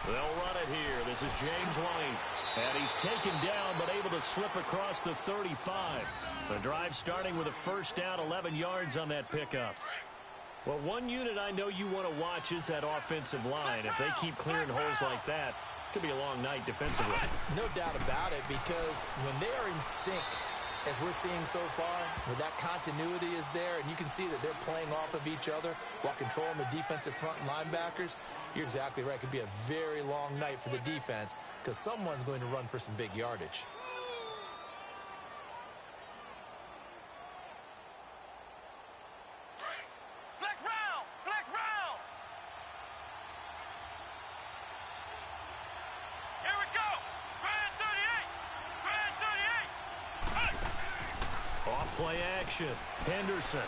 They'll run it here. This is James White. And he's taken down, but able to slip across the 35. The drive starting with a first down, 11 yards on that pickup. Well, one unit I know you want to watch is that offensive line. If they keep clearing holes like that, it could be a long night defensively. No doubt about it, because when they are in sync, as we're seeing so far, where that continuity is there, and you can see that they're playing off of each other while controlling the defensive front linebackers, you're exactly right. It could be a very long night for the defense because someone's going to run for some big yardage. Play action. Henderson.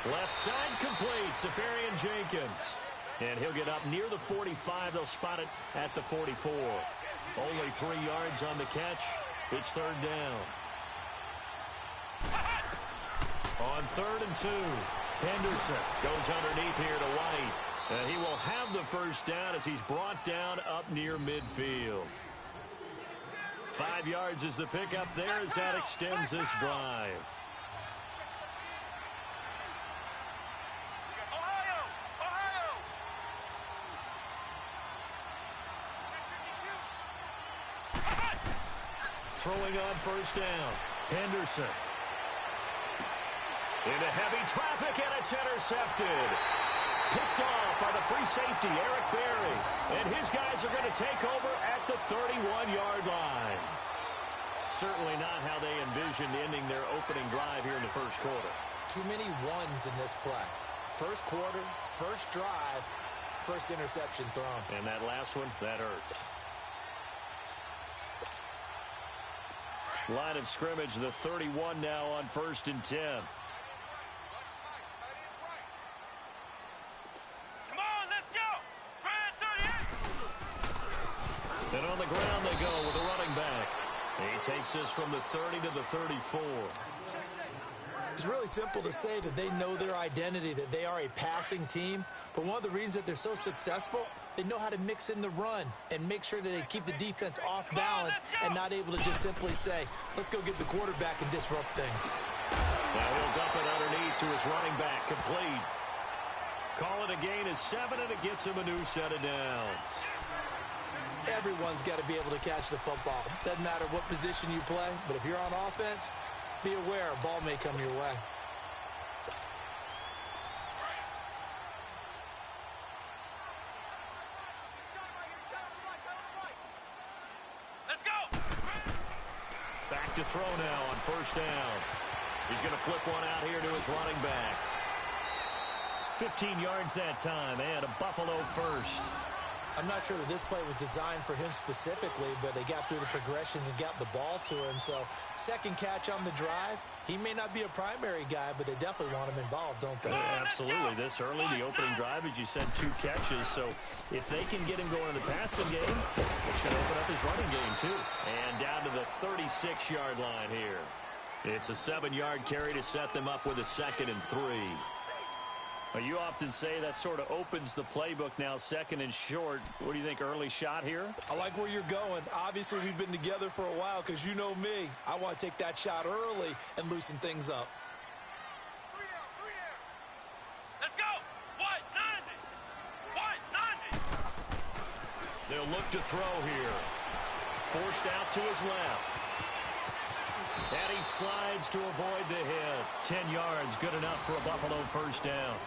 Left side complete. Safarian Jenkins. And he'll get up near the 45. They'll spot it at the 44. Only 3 yards on the catch. It's third down. On 3rd and 2. Henderson goes underneath here to White. And he will have the first down as he's brought down up near midfield. 5 yards is the pickup there as that extends this drive. Throwing on first down. Henderson. Into heavy traffic, and it's intercepted. Picked off by the free safety, Eric Berry. And his guys are going to take over at the 31-yard line. Certainly not how they envisioned ending their opening drive here in the first quarter. Too many ones in this play. First quarter, first drive, first interception thrown. And that last one, that hurts. Line of scrimmage, the 31 now on 1st and 10. And on the ground they go with a running back. He takes this from the 30 to the 34. It's really simple to say that they know their identity, that they are a passing team. But one of the reasons that they're so successful, they know how to mix in the run and make sure that they keep the defense off balance and not able to just simply say, let's go get the quarterback and disrupt things. Now he'll dump it underneath to his running back, complete. Call it a gain of 7, and it gets him a new set of downs. Everyone's got to be able to catch the football. Doesn't matter what position you play, but if you're on offense, be aware a ball may come your way. Let's go! Back to throw now on first down. He's going to flip one out here to his running back. 15 yards that time, and a Buffalo first. I'm not sure that this play was designed for him specifically, but they got through the progressions and got the ball to him. So, second catch on the drive. He may not be a primary guy, but they definitely want him involved, don't they? Absolutely. This early, the opening drive, as you said, 2 catches. So, if they can get him going in the passing game, it should open up his running game, too. And down to the 36-yard line here. It's a 7-yard carry to set them up with a 2nd and 3. Well, you often say that sort of opens the playbook now, 2nd and short. What do you think, early shot here? I like where you're going. Obviously, we've been together for a while because you know me. I want to take that shot early and loosen things up. 3 down. Let's go. White, 90. White, 90. They'll look to throw here. Forced out to his left. And he slides to avoid the hit. 10 yards, good enough for a Buffalo first down.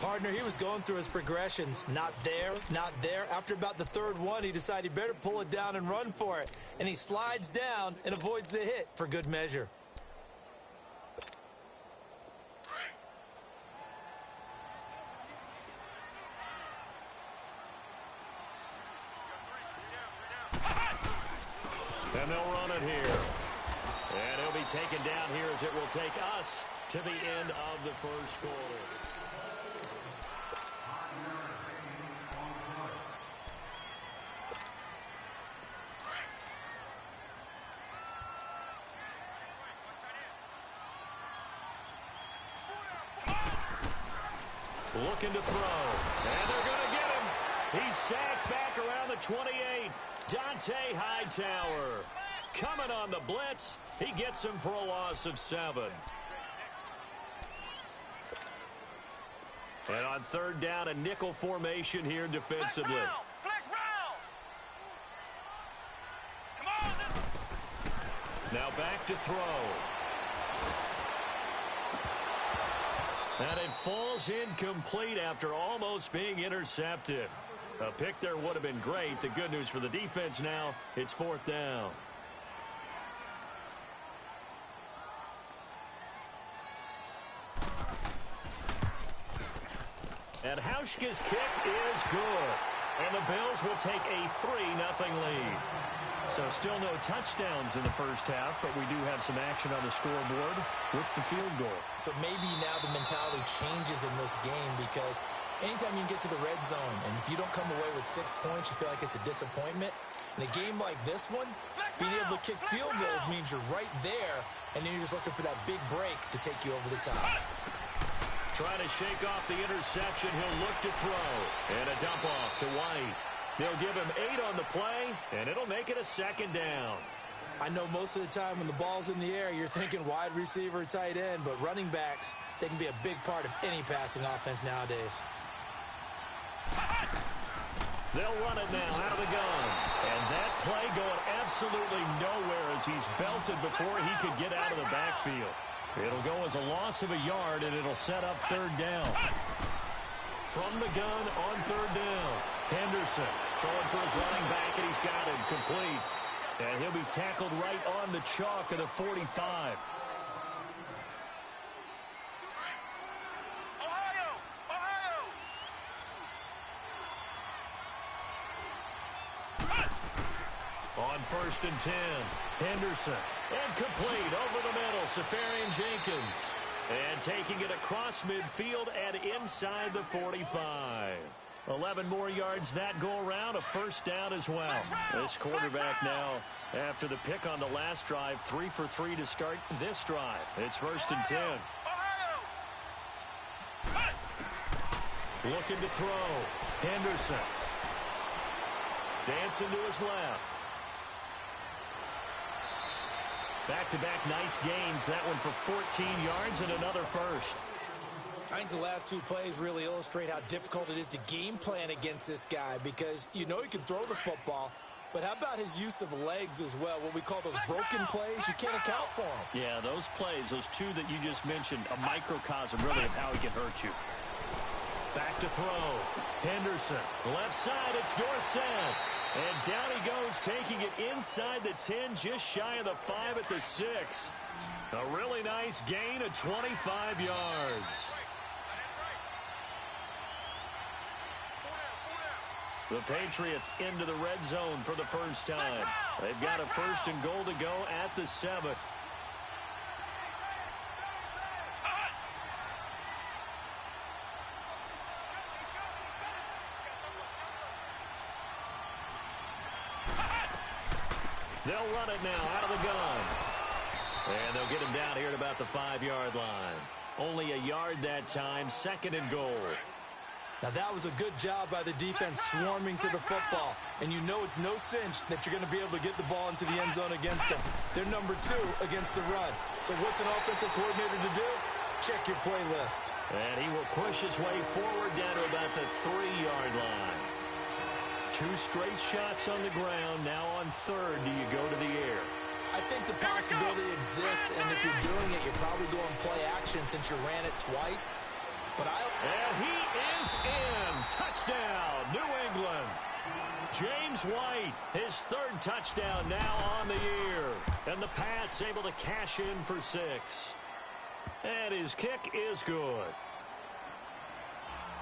Partner, he was going through his progressions. Not there, not there. After about the 3rd one, he decided he better pull it down and run for it. And he slides down and avoids the hit for good measure. And they'll run it here. And he'll be taken down here as it will take us to the end of the first quarter. Looking to throw. And they're going to get him. He's sacked back around the 28. Dante Hightower coming on the blitz. He gets him for a loss of 7. And on third down, a nickel formation here defensively. Flex round. Come on. Now back to throw. And it falls incomplete after almost being intercepted. A pick there would have been great. The good news for the defense now, it's 4th down. And Hauschka's kick is good. And the Bills will take a 3-0 lead. So still no touchdowns in the first half, but we do have some action on the scoreboard with the field goal. So maybe now the mentality changes in this game because anytime you can get to the red zone, and if you don't come away with 6 points, you feel like it's a disappointment. In a game like this one, being able to kick field goals means you're right there, and then you're just looking for that big break to take you over the top. Trying to shake off the interception. He'll look to throw. And a dump off to White. They'll give him 8 on the play, and it'll make it a 2nd down. I know most of the time when the ball's in the air, you're thinking wide receiver, tight end, but running backs, they can be a big part of any passing offense nowadays. They'll run it now out of the gun. And that play going absolutely nowhere as he's belted before he could get out of the backfield. It'll go as a loss of a yard, and it'll set up 3rd down. From the gun on 3rd down. Henderson throwing for his running back, and he's got it complete. And he'll be tackled right on the chalk of the 45. Ohio! On 1st and 10, Henderson. And complete over the middle, Safarian Jenkins. And taking it across midfield and inside the 45. 11 more yards that go around, a 1st down as well. This quarterback now, after the pick on the last drive, 3 for 3 to start this drive. It's 1st and 10. Looking to throw. Henderson. Dancing to his left. Back-to-back nice gains. That one for 14 yards and another 1st. I think the last 2 plays really illustrate how difficult it is to game plan against this guy because you know he can throw the football, but how about his use of legs as well? What we call those broken plays, you can't account for them. Yeah, those plays, those 2 that you just mentioned, a microcosm really of how he can hurt you. Back to throw. Henderson. Left side, it's Dorsett. And down he goes, taking it inside the 10, just shy of the 5 at the 6. A really nice gain of 25 yards. The Patriots into the red zone for the first time. They've got a 1st and goal to go at the 7. They'll run it now out of the gun. And they'll get him down here at about the 5-yard line. Only a yard that time, 2nd and goal. Now that was a good job by the defense swarming to the football. And you know it's no cinch that you're going to be able to get the ball into the end zone against them. They're number 2 against the run. So what's an offensive coordinator to do? Check your playlist. And he will push his way forward down to about the 3-yard line. 2 straight shots on the ground. Now on 3rd, do you go to the air? I think the possibility exists, and if you're doing it, you're probably going play action since you ran it twice. And he is in. Touchdown, New England. James White, his 3rd touchdown now on the year. And the Pats able to cash in for 6. And his kick is good.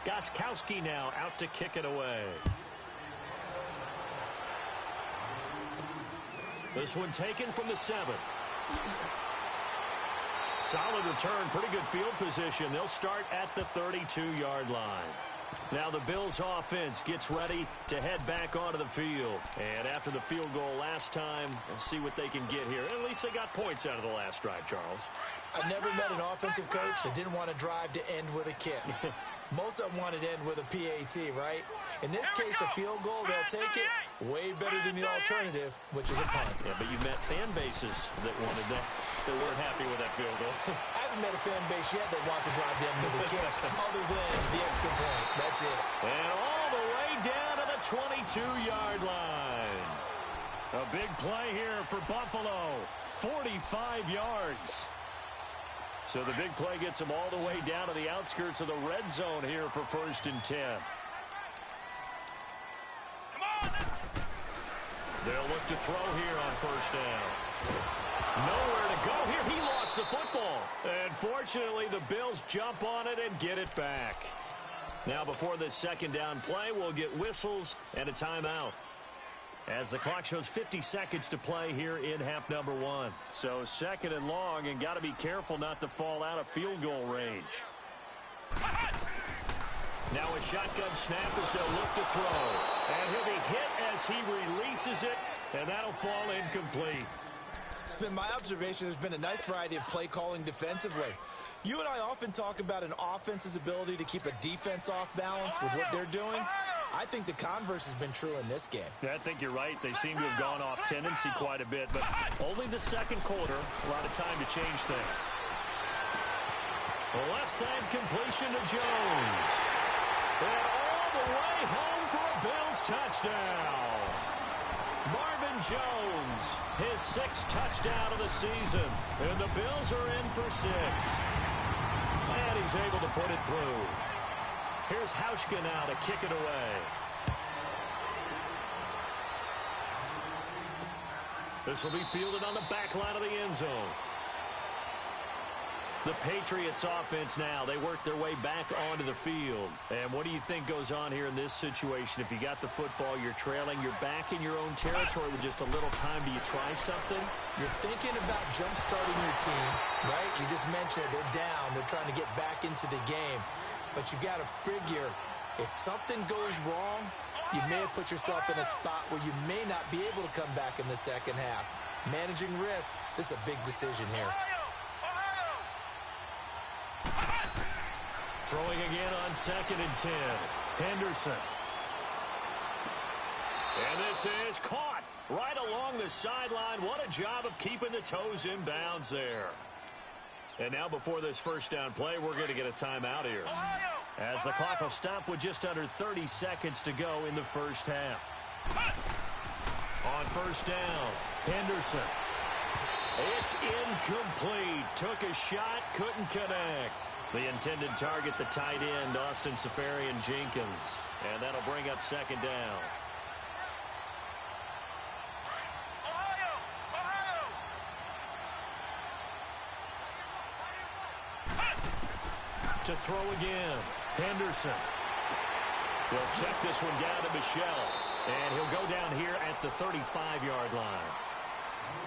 Gostkowski now out to kick it away. This one taken from the 7. Solid return, pretty good field position. They'll start at the 32-yard line. Now the Bills offense gets ready to head back onto the field. And after the field goal last time, we'll see what they can get here. At least they got points out of the last drive, Charles. I never met an offensive coach that didn't want to drive to end with a kick. Most of them want it end with a PAT, right? In this case, a field goal, they'll take it. Way better than the alternative, which is a punt. Yeah, but you met fan bases that wanted that. They weren't happy with that field goal. I haven't met a fan base yet that wants to drive down to the kick, other than the extra point. That's it. And all the way down to the 22-yard line. A big play here for Buffalo. 45 yards. So the big play gets them all the way down to the outskirts of the red zone here for 1st and 10. They'll look to throw here on 1st down. Nowhere to go here. He lost the football. And fortunately, the Bills jump on it and get it back. Now, before this 2nd down play, we'll get whistles and a timeout, as the clock shows 50 seconds to play here in half number 1. So 2nd and long, and got to be careful not to fall out of field goal range. Now a shotgun snap as they'll look to throw. And he'll be hit as he releases it, and that'll fall incomplete. It's been my observation there's been a nice variety of play calling defensively. You and I often talk about an offense's ability to keep a defense off balance with what they're doing. I think the converse has been true in this game. Yeah, I think you're right. They seem to have gone off tendency quite a bit, but only the 2nd quarter. A lot of time to change things. The left side completion to Jones. And all the way home for a Bills touchdown. Marvin Jones, his 6th touchdown of the season. And the Bills are in for 6. And he's able to put it through. Here's Hauschka now to kick it away. This will be fielded on the back line of the end zone. The Patriots offense now, they work their way back onto the field. And what do you think goes on here in this situation? If you got the football, you're trailing, you're back in your own territory with just a little time. Do you try something? You're thinking about jump-starting your team, right? You just mentioned it. They're down. They're trying to get back into the game. But you got to figure, if something goes wrong, you may have put yourself in a spot where you may not be able to come back in the 2nd half. Managing risk, this is a big decision here. Throwing again on 2nd and 10. Henderson. And this is caught right along the sideline. What a job of keeping the toes in bounds there. And now before this 1st down play, we're going to get a timeout here, as the clock will stop with just under 30 seconds to go in the 1st half. On 1st down, Henderson. It's incomplete. Took a shot, couldn't connect. The intended target, the tight end, Austin Seferian-Jenkins. And that'll bring up 2nd down. To throw again, Henderson. He'll check this one down to Michelle. And he'll go down here at the 35-yard line.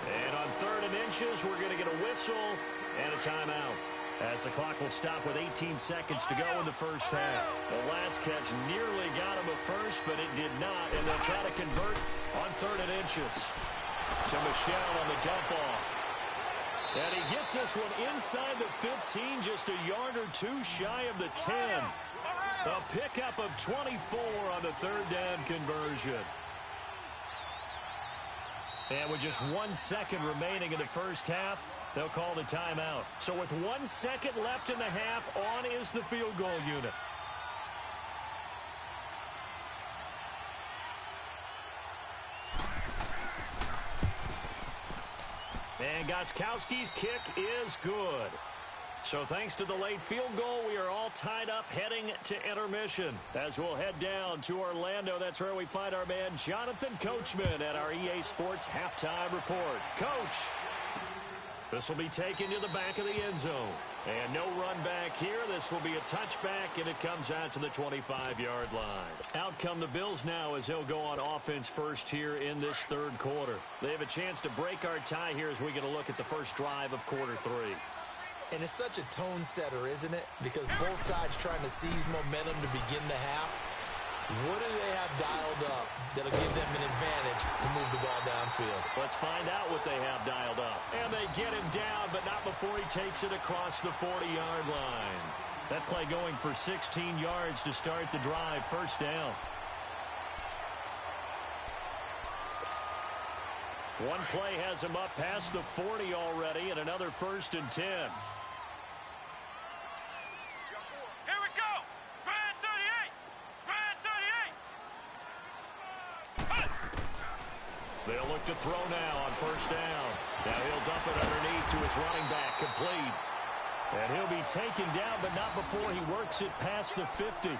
And on 3rd and inches, we're going to get a whistle and a timeout, as the clock will stop with 18 seconds to go in the 1st half. The last catch nearly got him a first, but it did not. And they'll try to convert on 3rd and inches. To Michelle on the dump off. And he gets this one inside the 15, just a yard or 2 shy of the 10. A pickup of 24 on the 3rd down conversion. And with just 1 second remaining in the 1st half, they'll call the timeout. So with 1 second left in the half, on is the field goal unit. And Gostkowski's kick is good. So thanks to the late field goal, we are all tied up heading to intermission. As we'll head down to Orlando, that's where we find our man Jonathan Coachman at our EA Sports Halftime Report. Coach, this will be taken to the back of the end zone. And no run back here. This will be a touchback, and it comes out to the 25-yard line. Out come the Bills now as they'll go on offense first here in this 3rd quarter. They have a chance to break our tie here as we get a look at the first drive of quarter 3. And it's such a tone setter, isn't it? Because both sides trying to seize momentum to begin the half. What do they have dialed up that'll give them an advantage to move the ball downfield? Let's find out what they have dialed up. And they get him down, but not before he takes it across the 40-yard line. That play going for 16 yards to start the drive. First down. One play has him up past the 40 already, and another 1st and 10. Here we go. Grand 38. Grand 38. They'll look to throw now on 1st down. Now he'll dump it underneath to his running back, complete. And he'll be taken down, but not before he works it past the 50.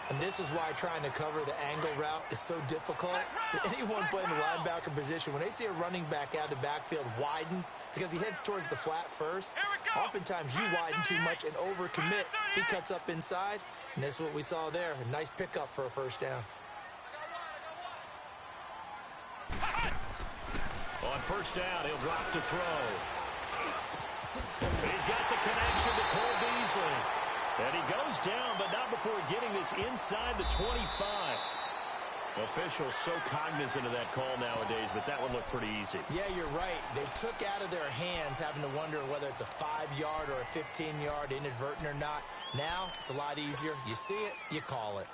And this is why trying to cover the angle route is so difficult. Anyone playing the linebacker position, when they see a running back out of the backfield widen, because he heads towards the flat first, oftentimes you widen too much and overcommit. He cuts up inside, and this is what we saw there. A nice pickup for a 1st down. On 1st down, he'll drop to throw. He's got the connection to Cole Beasley. And he goes down, but not before getting this inside the 25. Officials so cognizant of that call nowadays, but that one looked pretty easy. Yeah, you're right. They took out of their hands having to wonder whether it's a 5-yard or a 15-yard inadvertent or not. Now, it's a lot easier. You see it, you call it.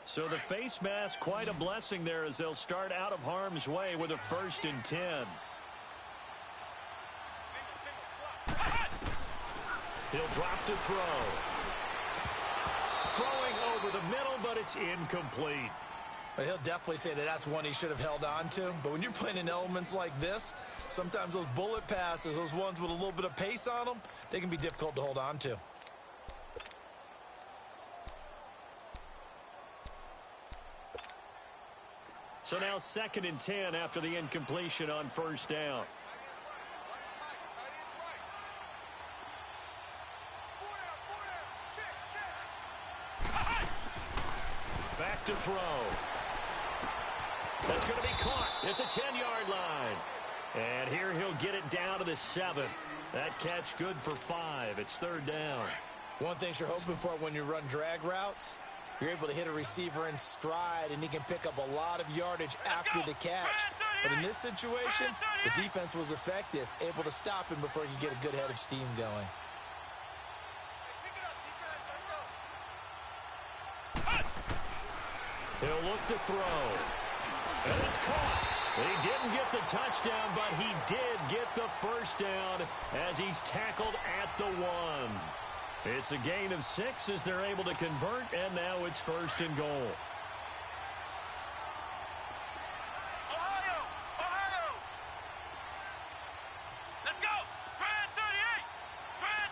So the face mask, quite a blessing there as they'll start out of harm's way with a 1st and 10. He'll drop to throw. Throwing over the middle, but it's incomplete. Well, he'll definitely say that that's one he should have held on to. But when you're playing in elements like this, sometimes those bullet passes, those ones with a little bit of pace on them, they can be difficult to hold on to. So now 2nd and 10 after the incompletion on 1st down. Back to throw. That's going to be caught at the 10-yard line. And here he'll get it down to the 7. That catch good for 5. It's 3rd down. One thing you're hoping for when you run drag routes, you're able to hit a receiver in stride, and he can pick up a lot of yardage after the catch. But in this situation, the defense was effective, able to stop him before he could get a good head of steam going. He'll look to throw. And it's caught. He didn't get the touchdown, but he did get the 1st down as he's tackled at the 1. It's a gain of 6 as they're able to convert, and now it's 1st and goal. Ohio! Ohio! Let's go! Grand 38! Grand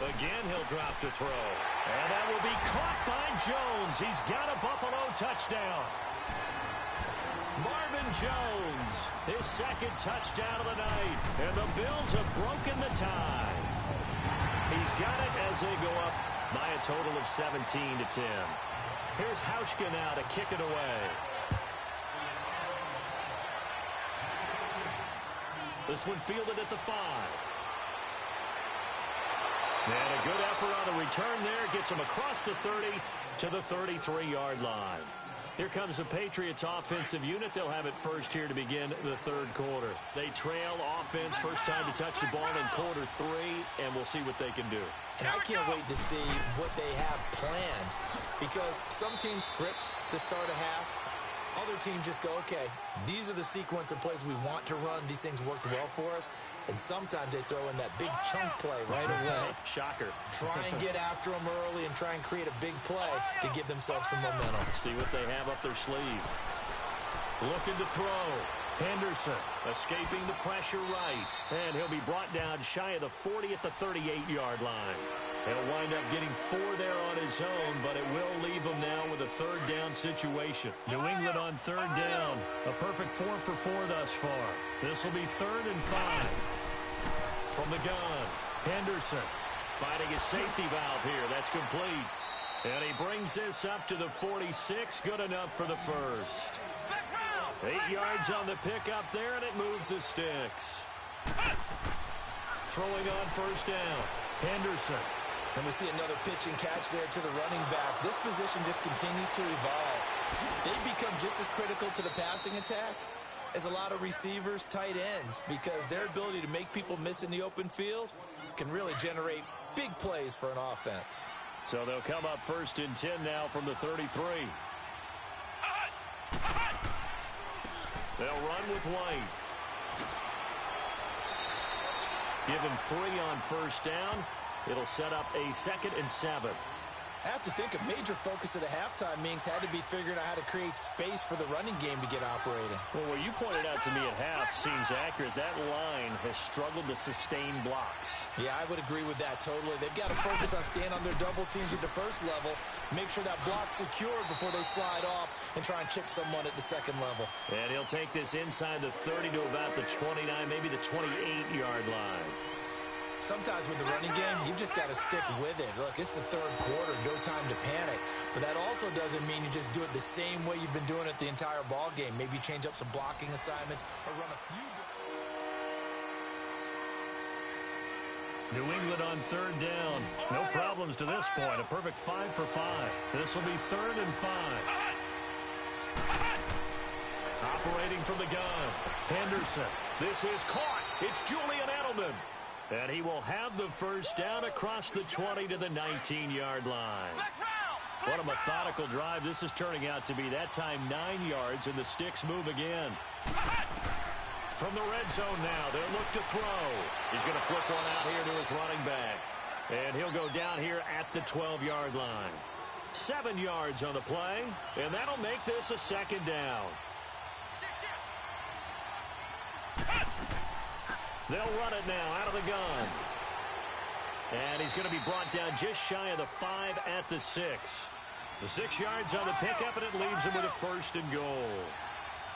38! Again, he'll drop to throw. And that will be caught by Jones. He's got a Buffalo touchdown. Marvin Jones, his 2nd touchdown of the night. And the Bills have broken the tie. He's got it as they go up by a total of 17-10. Here's Hauschka now to kick it away. This one fielded at the 5. And a good effort on the return there. Gets him across the 30 to the 33-yard line. Here comes the Patriots offensive unit. They'll have it first here to begin the 3rd quarter. They trail offense, first time to touch the ball in quarter 3, and we'll see what they can do. And I can't wait to see what they have planned, because some teams script to start a half. Other teams just go, okay, these are the sequence of plays we want to run. These things worked well for us. And sometimes they throw in that big chunk play right away. Shocker. Try and get after them early and try and create a big play to give themselves some momentum. See what they have up their sleeve. Looking to throw. Henderson escaping the pressure right. And he'll be brought down shy of the 40 at the 38-yard line. He'll wind up getting 4 there on his own, but it will leave him now with a 3rd down situation. New England on 3rd down. A perfect 4 for 4 thus far. This will be 3rd and 5. From the gun, Henderson finding his safety valve here. That's complete. And he brings this up to the 46. Good enough for the 1st. 8 yards on the pickup there, and it moves the sticks. Throwing on 1st down, Henderson. And we see another pitch and catch there to the running back. This position just continues to evolve. They become just as critical to the passing attack is a lot of receivers, tight ends, because their ability to make people miss in the open field can really generate big plays for an offense. So they'll come up 1st and 10 now from the 33. They'll run with White. Give him 3 on 1st down. It'll set up a 2nd and 7. I have to think a major focus of the halftime meetings had to be figuring out how to create space for the running game to get operating. Well, what you pointed out to me at half seems accurate. That line has struggled to sustain blocks. Yeah, I would agree with that totally. They've got to focus on staying on their double teams at the first level, make sure that block's secured before they slide off and try and chip someone at the second level. And he'll take this inside the 30 to about the 29, maybe the 28-yard line. Sometimes with the running game, you've just got to stick with it. Look, it's the 3rd quarter, no time to panic. But that also doesn't mean you just do it the same way you've been doing it the entire ball game. Maybe change up some blocking assignments or run a few. New England on 3rd down. No problems to this point. A perfect 5 for 5. This will be 3rd and 5. Operating from the gun. Henderson. This is caught. It's Julian Edelman. And he will have the 1st down across the 20 to the 19-yard line. What a methodical drive this is turning out to be. That time 9 yards, and the sticks move again. From the red zone now, they'll look to throw. He's going to flip one out here to his running back. And he'll go down here at the 12-yard line. 7 yards on the play, and that'll make this a 2nd down. They'll run it now out of the gun. And he's going to be brought down just shy of the 5 at the 6. The 6 yards on the pickup, and it leaves him with a 1st and goal.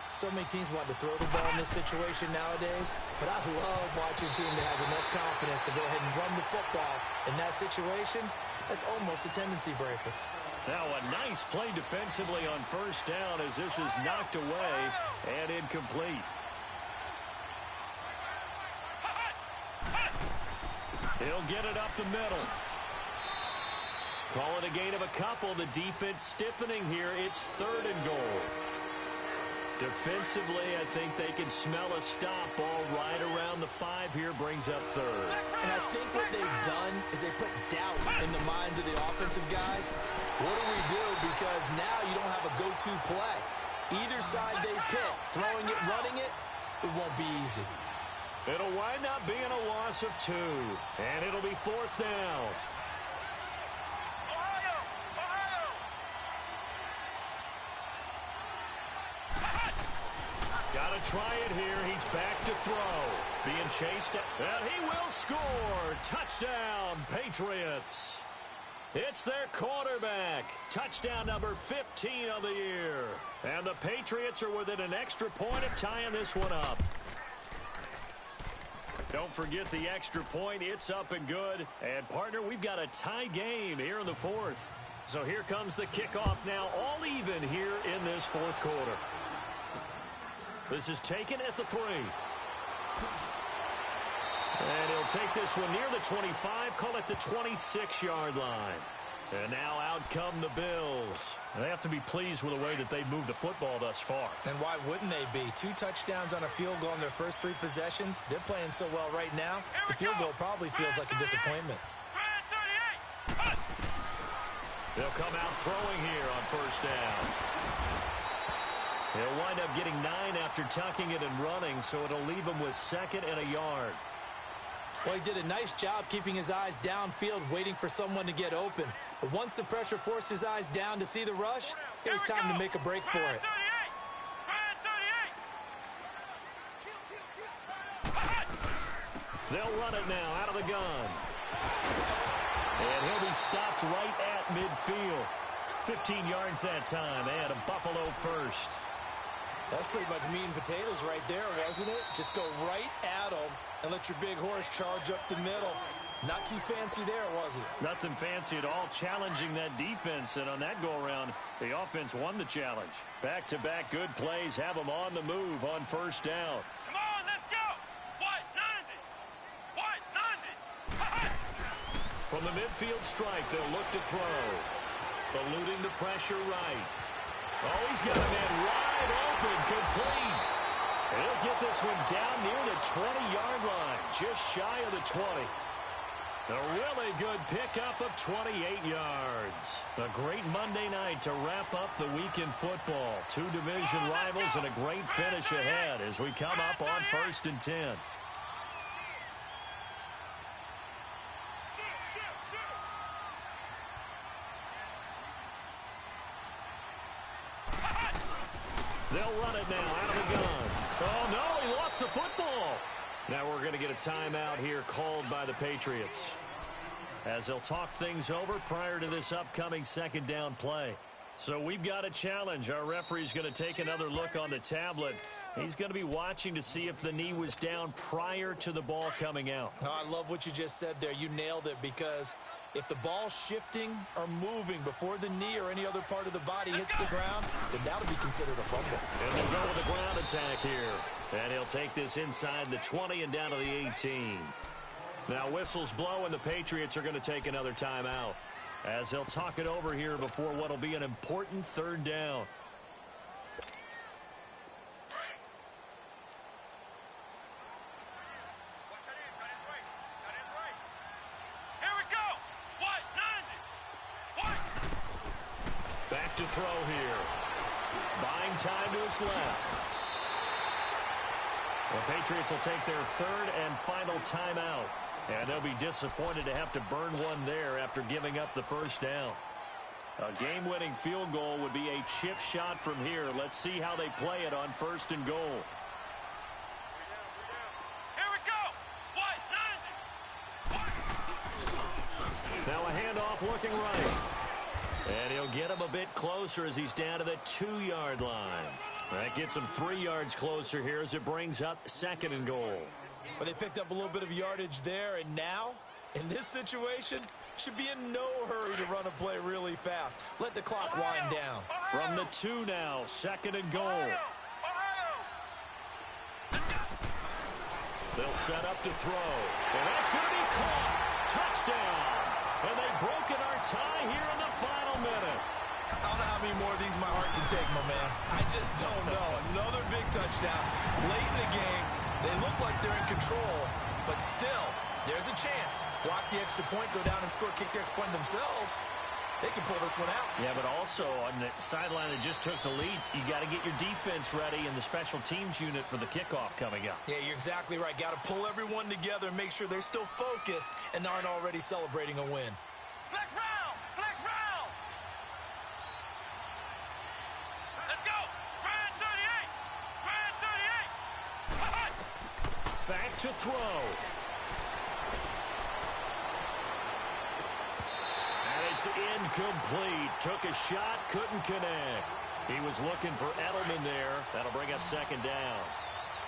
So many teams want to throw the ball in this situation nowadays, but I love watching a team that has enough confidence to go ahead and run the football. In that situation, that's almost a tendency breaker. Now a nice play defensively on 1st down as this is knocked away and incomplete. He'll get it up the middle. Call it a gain of a couple. The defense stiffening here. It's 3rd and goal. Defensively, I think they can smell a stop. Ball right around the 5 here, brings up 3rd. And I think what they've done is they put doubt in the minds of the offensive guys. What do we do? Because now you don't have a go-to play. Either side they pick, throwing it, running it, it won't be easy. It'll wind up being a loss of 2. And it'll be 4th down. Got to try it here. He's back to throw. Being chased. And he will score. Touchdown, Patriots. It's their quarterback. Touchdown number 15 of the year. And the Patriots are within an extra point of tying this one up. Don't forget the extra point. It's up and good. And, partner, we've got a tie game here in the 4th. So here comes the kickoff now, all even here in this 4th quarter. This is taken at the 3. And he'll take this one near the 25, call it the 26-yard line. And now out come the Bills. They have to be pleased with the way that they've moved the football thus far. And why wouldn't they be? 2 touchdowns on a field goal in their first 3 possessions. They're playing so well right now, the field goal probably feels like a disappointment. They'll come out throwing here on 1st down. He'll wind up getting 9 after tucking it and running, so it'll leave him with 2nd and a yard. Well, he did a nice job keeping his eyes downfield, waiting for someone to get open. But once the pressure forced his eyes down to see the rush, it was time to make a break for it. They'll run it now out of the gun. And he'll be stopped right at midfield. 15 yards that time, and a Buffalo 1st. That's pretty much meat and potatoes right there, wasn't it? Just go right at them and let your big horse charge up the middle. Not too fancy there, was it? Nothing fancy at all, challenging that defense. And on that go-around, the offense won the challenge. Back-to-back good plays have them on the move on 1st down. Come on, let's go! White 90! From the midfield strike, they'll look to throw. Eluding the pressure right. Oh, he's got a man wide open, complete. get this one down near the 20-yard line, just shy of the 20. A really good pickup of 28 yards. A great Monday night to wrap up the week in football. Two division rivals and a great finish ahead as we come up on 1st and 10. They'll run it now out of the gun. Oh, no, he lost the football. Now we're going to get a timeout here called by the Patriots, as they'll talk things over prior to this upcoming 2nd down play. So we've got a challenge. Our referee's going to take another look on the tablet. He's going to be watching to see if the knee was down prior to the ball coming out. Oh, I love what you just said there. You nailed it, because if the ball's shifting or moving before the knee or any other part of the body hits the ground, then that'll be considered a fumble. And they'll go with a ground attack here. And he'll take this inside the 20 and down to the 18. Now whistles blow, and the Patriots are going to take another timeout, as they'll talk it over here before what will be an important 3rd down. Here we go. What? 90. What? Back to throw here. Buying time to his left. The Patriots will take their 3rd and final timeout. And they'll be disappointed to have to burn one there after giving up the 1st down. A game-winning field goal would be a chip shot from here. Let's see how they play it on 1st and goal. Here we go. What? 90. What? Now a handoff looking right. And he'll get him a bit closer as he's down to the 2-yard line. That gets him 3 yards closer here as it brings up 2nd and goal. But they picked up a little bit of yardage there, and now, in this situation, should be in no hurry to run a play really fast. Let the clock wind down. From the 2 now, 2nd and goal. They'll set up to throw. And that's going to be caught. Touchdown. And they've broken our tie here in the final minute. I don't know how many more of these my heart can take, my man. I just don't know. Another big touchdown. Late in the game, they look like they're in control, but still, there's a chance. Block the extra point, go down and score, kick the extra point themselves. They can pull this one out. Yeah, but also on the sideline that just took the lead, you got to get your defense ready and the special teams unit for the kickoff coming up. Yeah, you're exactly right. Got to pull everyone together and make sure they're still focused and aren't already celebrating a win. Flex round. Flex round. Let's go. Grand 38. Grand 38. Back to throw. It's incomplete. Took a shot, couldn't connect. He was looking for Edelman there. That'll bring up 2nd down.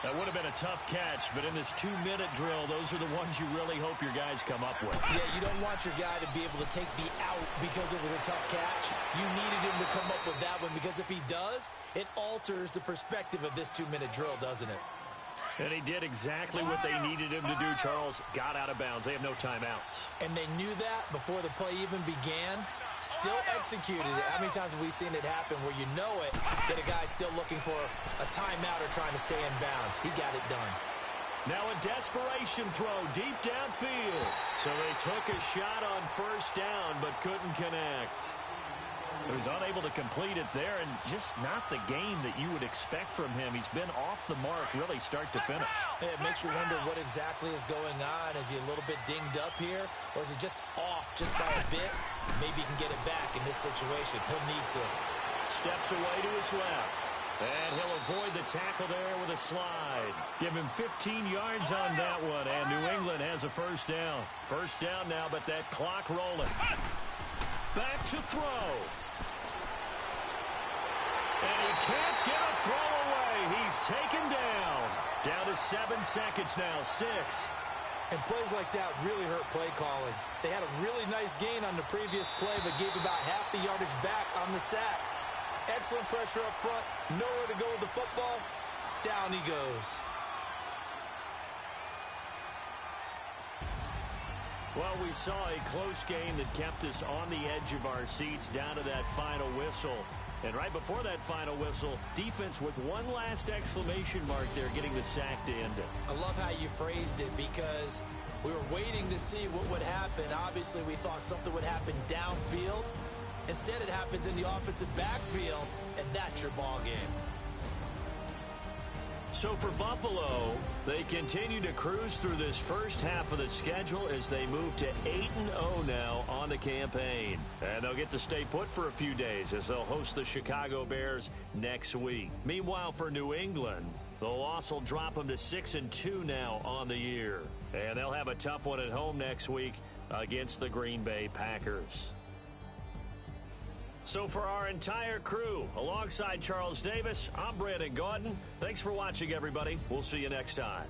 That would have been a tough catch, but in this 2-minute drill, those are the ones you really hope your guys come up with. Yeah, you don't want your guy to be able to take the out because it was a tough catch. You needed him to come up with that one, because if he does, it alters the perspective of this 2-minute drill, doesn't it? And he did exactly what they needed him to do, Charles. Got out of bounds. They have no timeouts. And they knew that before the play even began. Still executed it. How many times have we seen it happen where you know it, that a guy's still looking for a timeout or trying to stay in bounds? He got it done. Now a desperation throw deep downfield. So they took a shot on 1st down but couldn't connect. So he's unable to complete it there, and just not the game that you would expect from him. He's been off the mark really start to finish. It makes you wonder what exactly is going on. Is he a little bit dinged up here, or is he just off just by a bit? Maybe he can get it back in this situation. He'll need to. Steps away to his left. And he'll avoid the tackle there with a slide. Give him 15 yards on that one, and New England has a 1st down. 1st down now, but that clock rolling. Back to throw. And he can't get a throw away. He's taken down. Down to 7 seconds now, 6. And plays like that really hurt play calling. They had a really nice gain on the previous play, but gave about half the yardage back on the sack. Excellent pressure up front. Nowhere to go with the football. Down he goes. Well, we saw a close game that kept us on the edge of our seats down to that final whistle. And right before that final whistle, defense with one last exclamation mark there, getting the sack to end it. I love how you phrased it because we were waiting to see what would happen. Obviously, we thought something would happen downfield. Instead, it happens in the offensive backfield, and that's your ball game. So for Buffalo, they continue to cruise through this first half of the schedule as they move to 8-0 now on the campaign. And they'll get to stay put for a few days as they'll host the Chicago Bears next week. Meanwhile, for New England, the loss will drop them to 6-2 now on the year. And they'll have a tough one at home next week against the Green Bay Packers. So for our entire crew, alongside Charles Davis, I'm Brandon Gaudin. Thanks for watching, everybody. We'll see you next time.